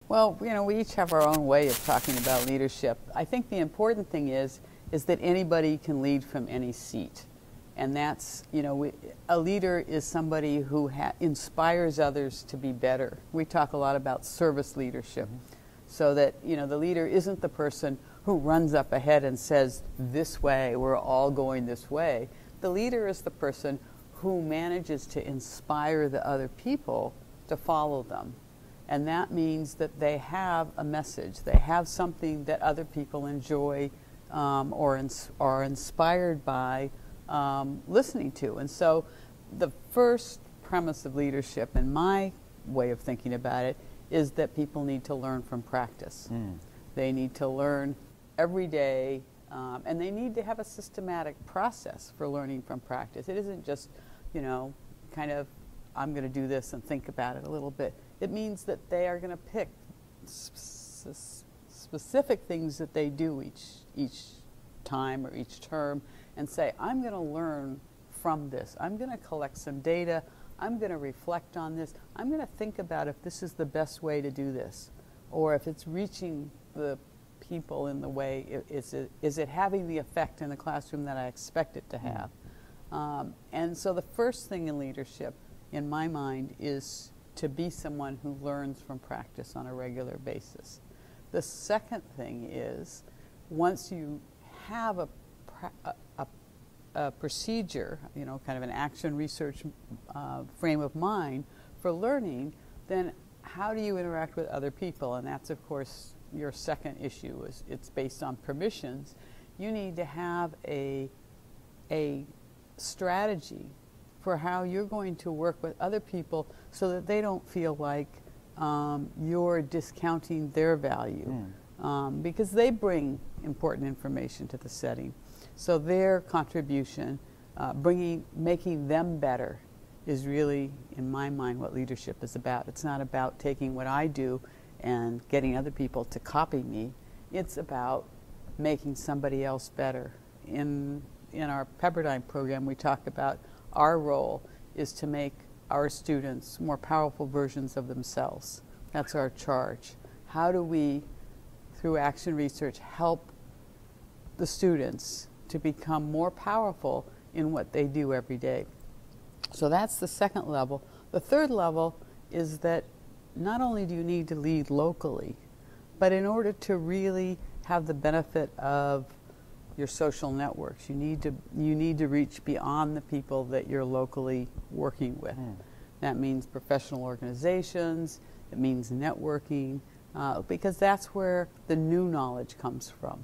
Well, you know, we each have our own way of talking about leadership. I think the important thing is that anybody can lead from any seat. And that's, you know, a leader is somebody who inspires others to be better. We talk a lot about service leadership. So that, you know, the leader isn't the person who runs up ahead and says, this way, we're all going this way. The leader is the person who manages to inspire the other people to follow them. And that means that they have a message. They have something that other people enjoy or are inspired by listening to. And so the first premise of leadership, in my way of thinking about it, is that people need to learn from practice. They need to learn every day, and they need to have a systematic process for learning from practice. It isn't just, you know, kind of, I'm going to do this and think about it a little bit. It means that they are going to pick specific things that they do each time or each term and say, I'm going to learn from this. I'm going to collect some data. I'm going to reflect on this. I'm going to think about if this is the best way to do this, or if it's reaching the people in the way, is it having the effect in the classroom that I expect it to have? And so the first thing in leadership, in my mind, is to be someone who learns from practice on a regular basis. The second thing is, once you have a procedure, you know, kind of an action research frame of mind for learning, then how do you interact with other people? And that's, of course, your second issue. Is it's based on permissions. You need to have a strategy for how you're going to work with other people so that they don't feel like you're discounting their value, because they bring important information to the setting. So their contribution, making them better, is really, in my mind, what leadership is about. It's not about taking what I do and getting other people to copy me. It's about making somebody else better. In our Pepperdine program, we talk about our role is to make our students more powerful versions of themselves. That's our charge. How do we, through action research, help the students to become more powerful in what they do every day? So that's the second level. The third level is that not only do you need to lead locally, but in order to really have the benefit of your social networks, you need to reach beyond the people that you're locally working with. That means professional organizations, it means networking, because that's where the new knowledge comes from.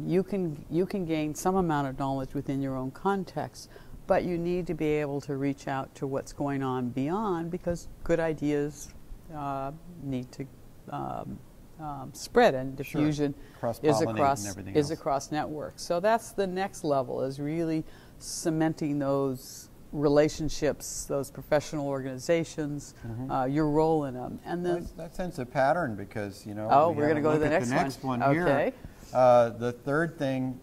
You can gain some amount of knowledge within your own context, but you need to be able to reach out to what's going on beyond, because good ideas need to spread, and diffusion is across networks. So that's the next level, is really cementing those relationships, those professional organizations, your role in them. And then that sends a pattern, because, you know, we're going to go to the next one okay. Here. The third thing,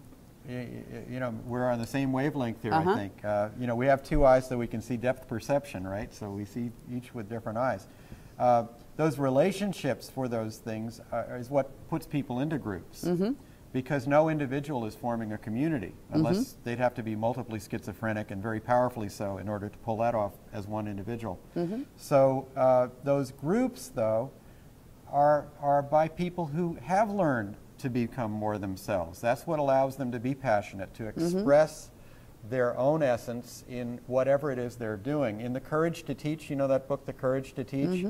you know, we're on the same wavelength here, I think. You know, we have two eyes so we can see depth perception, right? So we see each with different eyes. Those relationships for those things is what puts people into groups. Because no individual is forming a community, unless they'd have to be multiply schizophrenic, and very powerfully so, in order to pull that off as one individual. So those groups, though, are by people who have learned to become more themselves. That's what allows them to be passionate, to express their own essence in whatever it is they're doing. In The Courage to Teach, you know that book, The Courage to Teach?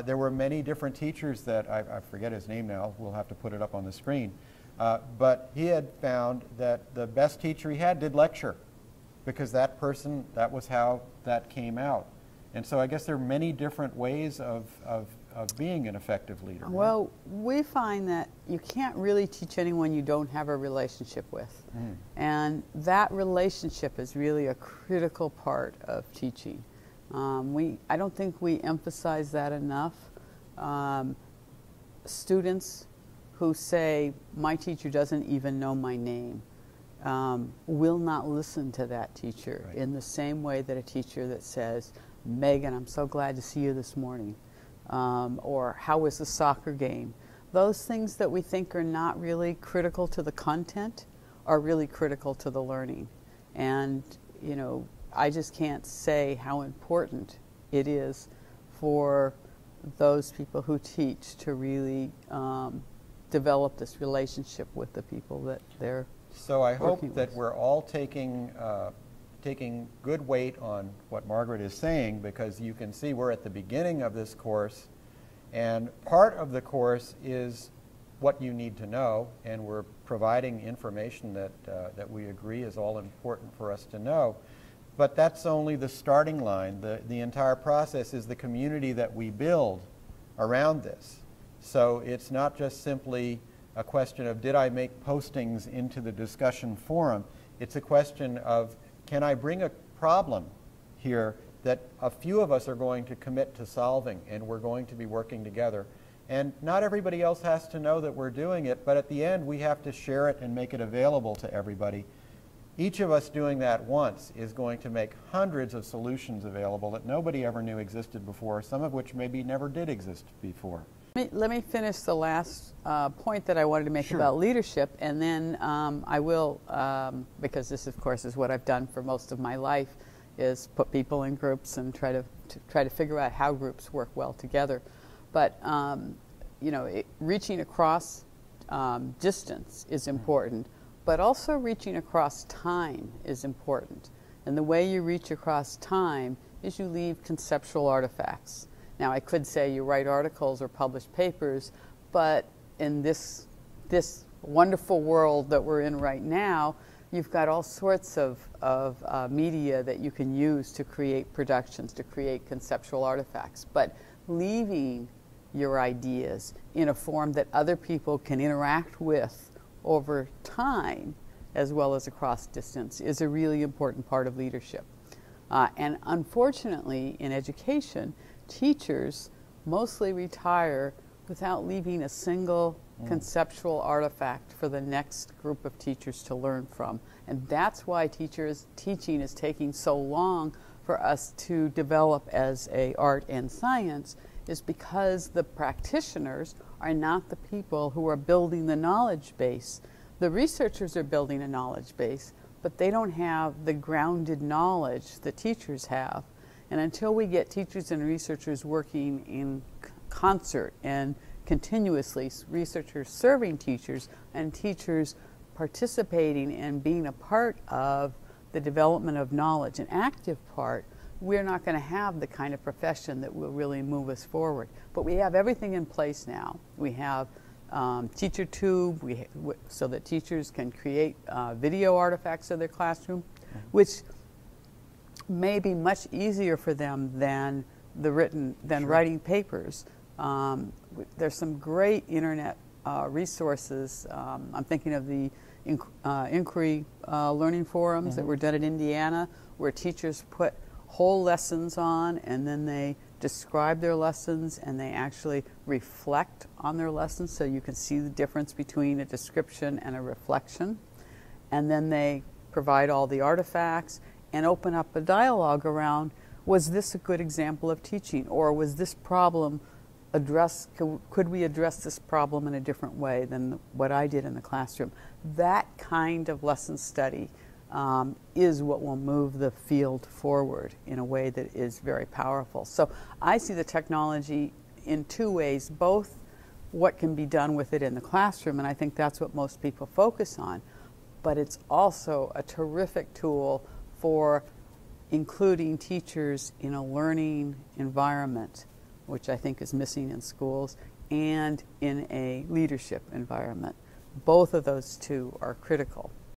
There were many different teachers that, I forget his name now, we'll have to put it up on the screen, but he had found that the best teacher he had did lecture, because that person, that was how that came out. And so I guess there are many different ways of being an effective leader. Well, we find that you can't really teach anyone you don't have a relationship with. And that relationship is really a critical part of teaching. I don't think we emphasize that enough. Students who say, my teacher doesn't even know my name, will not listen to that teacher in the same way that a teacher that says, Megan, I'm so glad to see you this morning, or how was the soccer game. Those things that we think are not really critical to the content are really critical to the learning. And, you know, I just can't say how important it is for those people who teach to really develop this relationship with the people that they're So I hope that with. we're all taking good weight on what Margaret is saying, because you can see we're at the beginning of this course, and part of the course is what you need to know, and we're providing information that we agree is all important for us to know. But that's only the starting line. The entire process is the community that we build around this. So it's not just simply a question of, did I make postings into the discussion forum? It's a question of, can I bring a problem here that a few of us are going to commit to solving, and we're going to be working together. And not everybody else has to know that we're doing it, but at the end we have to share it and make it available to everybody. Each of us doing that once is going to make hundreds of solutions available that nobody ever knew existed before, some of which maybe never did exist before. Let me finish the last point that I wanted to make Sure. about leadership, and then I will, because this, of course, is what I've done for most of my life, is put people in groups and try to figure out how groups work well together. But you know, reaching across distance is important, but also reaching across time is important. And the way you reach across time is you leave conceptual artifacts. Now, I could say you write articles or publish papers, but in this wonderful world that we're in right now, you've got all sorts of media that you can use to create productions, to create conceptual artifacts. But leaving your ideas in a form that other people can interact with over time, as well as across distance, is a really important part of leadership. And unfortunately, in education, teachers mostly retire without leaving a single conceptual artifact for the next group of teachers to learn from. And that's why teaching is taking so long for us to develop as a art and science, is because the practitioners are not the people who are building the knowledge base. The researchers are building a knowledge base, but they don't have the grounded knowledge the teachers have. And until we get teachers and researchers working in concert and continuously, researchers serving teachers and teachers participating and being a part of the development of knowledge, an active part, we're not going to have the kind of profession that will really move us forward. But we have everything in place now. We have TeacherTube, so that teachers can create video artifacts of their classroom, which may be much easier for them than writing papers. There's some great internet resources. I'm thinking of the inquiry learning forums that were done in Indiana, where teachers put whole lessons on, and then they describe their lessons, and they actually reflect on their lessons, so you can see the difference between a description and a reflection. And then they provide all the artifacts and open up a dialogue around, was this a good example of teaching, or was this problem addressed, could we address this problem in a different way than what I did in the classroom? That kind of lesson study is what will move the field forward in a way that is very powerful. So I see the technology in two ways, both what can be done with it in the classroom, and I think that's what most people focus on, but it's also a terrific tool for including teachers in a learning environment, which I think is missing in schools, and in a leadership environment. Both of those two are critical.